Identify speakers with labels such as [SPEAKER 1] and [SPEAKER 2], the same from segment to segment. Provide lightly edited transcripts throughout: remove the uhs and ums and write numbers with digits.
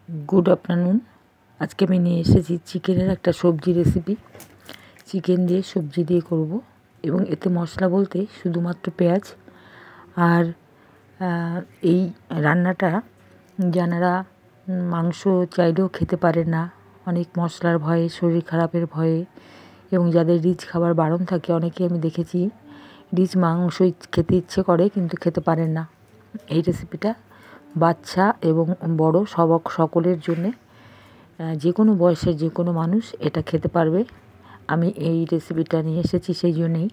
[SPEAKER 1] Good afternoon. আজকে আমি নিয়ে এসেছি চিকেনের একটা সবজি রেসিপি। চিকেন দিয়ে সবজি দিয়ে করব এবং এতে মশলা বলতে শুধুমাত্র পেঁয়াজ। আর এই রান্নাটা যারা মাংস চাইলেও খেতে পারে না, অনেক মশলার ভয়ে, শরীর খারাপের ভয়ে, এবং যাদের রিচ খাবার বারণ থাকে, অনেকে আমি দেখেছি রিচ মাংস খেতে ইচ্ছে করে কিন্তু খেতে পারেন না। এই রেসিপিটা বাচ্চা এবং বড় সকলের জন্যে, যে কোনো বয়সের যে কোনো মানুষ এটা খেতে পারবে। আমি এই রেসিপিটা নিয়ে এসেছি সেই জন্যেই।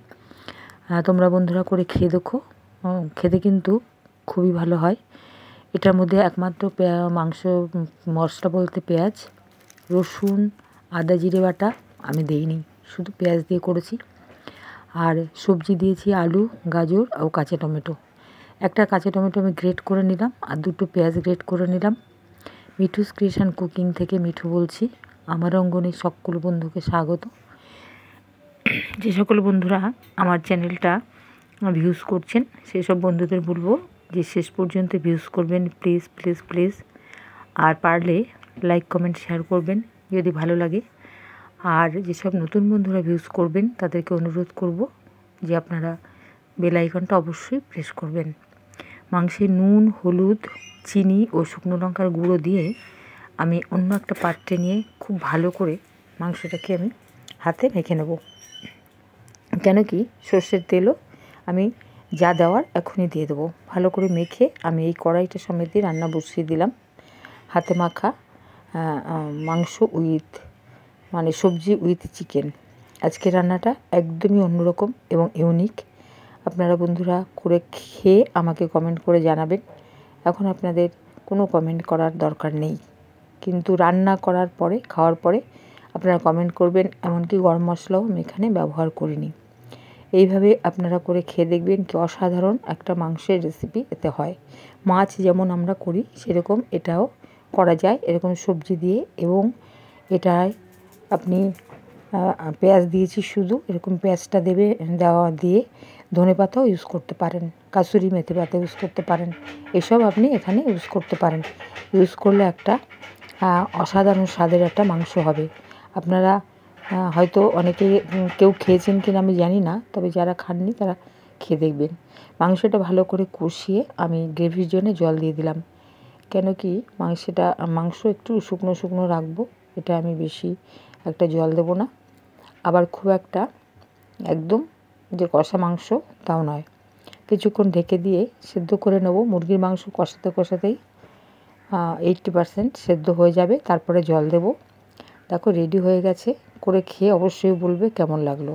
[SPEAKER 1] তোমরা বন্ধুরা করে খেয়ে দেখো, খেতে কিন্তু খুবই ভালো হয়। এটার মধ্যে একমাত্র মাংস মশলা বলতে পেঁয়াজ, রসুন, আদা, জিরে বাটা আমি দেইনি, শুধু পেঁয়াজ দিয়ে করেছি। আর সবজি দিয়েছি আলু, গাজর ও কাঁচা টমেটো। একটা কাঁচা টমেটো আমি গ্রেট করে নিলাম আর দুটো পেঁয়াজ গ্রেট করে নিলাম। মিঠুস ক্রিয়েশন কুকিং থেকে মিঠু বলছি। আমার অঙ্গনে সকল বন্ধুকে স্বাগত। যে সকল বন্ধুরা আমার চ্যানেলটা ভিউজ করছেন সেসব বন্ধুদের বলবো যে শেষ পর্যন্ত ভিউজ করবেন, প্লিজ প্লিজ প্লিজ। আর পারলে লাইক, কমেন্ট, শেয়ার করবেন যদি ভালো লাগে। আর যেসব নতুন বন্ধুরা ভিউজ করবেন তাদেরকে অনুরোধ করব যে আপনারা বেল আইকনটা অবশ্যই প্রেস করবেন। মাংসে নুন, হলুদ, চিনি ও শুকনো লঙ্কার গুঁড়ো দিয়ে আমি অন্য একটা পাত্রে নিয়ে খুব ভালো করে মাংসটাকে আমি হাতে মেখে নেব। কেন কি সর্ষের তেলও আমি যা দেওয়ার এখনই দিয়ে দেবো। ভালো করে মেখে আমি এই কড়াইটা সমেত দিয়ে রান্না বসিয়ে দিলাম। হাতে মাখা মাংস মানে সবজি উইথ চিকেন। আজকে রান্নাটা একদমই অন্যরকম এবং ইউনিক। আপনারা বন্ধুরা করে খেয়ে আমাকে কমেন্ট করে জানাবেন। এখন আপনাদের কোনো কমেন্ট করার দরকার নেই, কিন্তু রান্না করার পরে, খাওয়ার পরে আপনারা কমেন্ট করবেন। এমনকি গরম মশলাও আমি এখানে ব্যবহার করিনি। এইভাবে আপনারা করে খেয়ে দেখবেন কি অসাধারণ একটা মাংসের রেসিপি এতে হয়। মাছ যেমন আমরা করি সেরকম এটাও করা যায় এরকম সবজি দিয়ে। এবং এটায় আপনি পেঁয়াজ দিয়েছি শুধু, এরকম পেঁয়াজটা দিয়ে ধনেপাতাও ইউজ করতে পারেন, কাসুরি মেথি পাতা ইউজ করতে পারেন। এসব আপনি এখানে ইউজ করতে পারেন। ইউজ করলে একটা অসাধারণ স্বাদের একটা মাংস হবে। আপনারা হয়তো অনেকে কেউ খেয়েছেন কিনা আমি জানি না, তবে যারা খাননি তারা খেয়ে দেখবেন। মাংসটা ভালো করে কষিয়ে আমি গ্রেভির জন্য জল দিয়ে দিলাম। কেন কি মাংস একটু শুকনো শুকনো রাখবো, এটা আমি বেশি একটা জল দেবো না, আবার খুব একটা একদম যে কষা মাংস তাও নয়। কিছুক্ষণ ঢেকে দিয়ে সেদ্ধ করে নেব। মুরগির মাংস কষাতে কষাতেই 80% সেদ্ধ হয়ে যাবে, তারপরে জল দেব। দেখো রেডি হয়ে গেছে। করে খেয়ে অবশ্যই বলবে কেমন লাগলো।